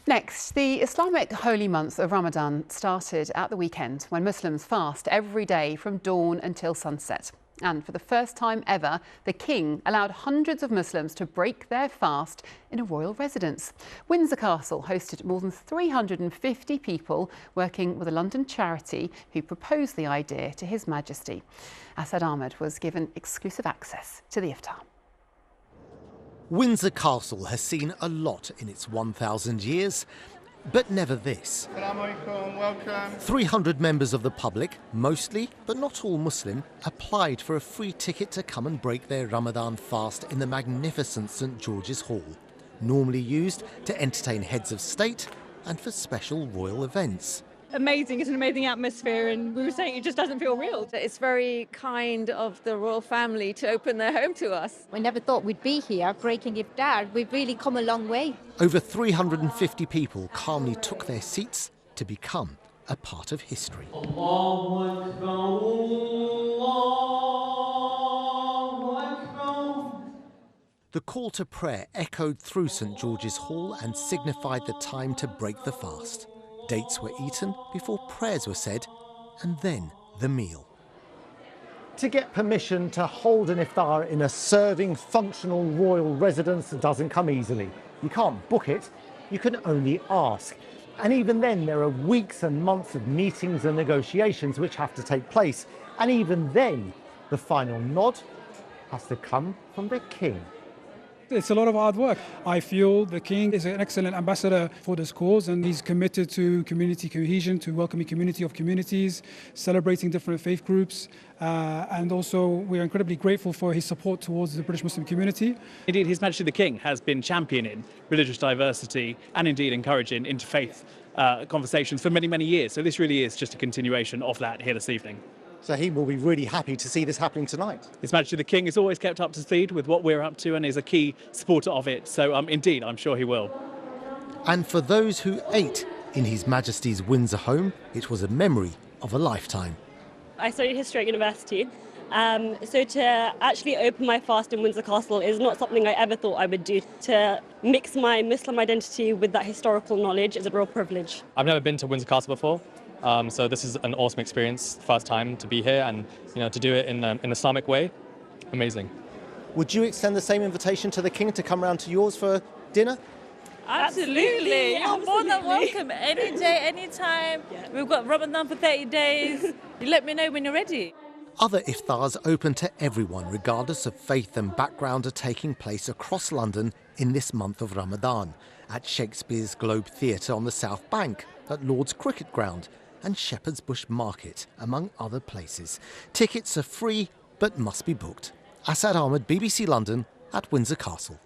Next, the Islamic holy month of Ramadan started at the weekend when Muslims fast every day from dawn until sunset. And for the first time ever, the King allowed hundreds of Muslims to break their fast in a royal residence. Windsor Castle hosted more than 350 people working with a London charity who proposed the idea to His Majesty. Asad Ahmed was given exclusive access to the Iftar. Windsor Castle has seen a lot in its 1,000 years, but never this. Welcome. 300 members of the public, mostly but not all Muslim, applied for a free ticket to come and break their Ramadan fast in the magnificent St George's Hall, normally used to entertain heads of state and for special royal events. Amazing, it's an amazing atmosphere, and we were saying it just doesn't feel real. It's very kind of the royal family to open their home to us. We never thought we'd be here breaking Iftar. We've really come a long way. Over 350 people calmly took their seats to become a part of history. The call to prayer echoed through St George's Hall and signified the time to break the fast. Dates were eaten before prayers were said, and then the meal. To get permission to hold an iftar in a serving, functional royal residence doesn't come easily. You can't book it, you can only ask. And even then, there are weeks and months of meetings and negotiations which have to take place. And even then, the final nod has to come from the King. It's a lot of hard work. I feel the King is an excellent ambassador for this cause, and he's committed to community cohesion, to welcoming community of communities, celebrating different faith groups, and also we're incredibly grateful for his support towards the British Muslim community. Indeed, His Majesty the King has been championing religious diversity and indeed encouraging interfaith conversations for many, many years. So this really is just a continuation of that here this evening. So he will be really happy to see this happening tonight. His Majesty the King is always kept up to speed with what we're up to and is a key supporter of it. So indeed, I'm sure he will. And for those who ate in His Majesty's Windsor home, it was a memory of a lifetime. I studied history at university, so to actually open my fast in Windsor Castle is not something I ever thought I would do. To mix my Muslim identity with that historical knowledge is a real privilege. I've never been to Windsor Castle before. So this is an awesome experience, first time to be here, and to do it in an Islamic way, amazing. Would you extend the same invitation to the King to come round to yours for dinner? Absolutely. You're more than welcome. Any day, any time. Yeah. We've got Ramadan for 30 days. You let me know when you're ready. Other iftars open to everyone, regardless of faith and background, are taking place across London in this month of Ramadan, at Shakespeare's Globe Theatre on the South Bank, at Lord's Cricket Ground and Shepherd's Bush Market, among other places. Tickets are free but must be booked. Asad Ahmed, BBC London, at Windsor Castle.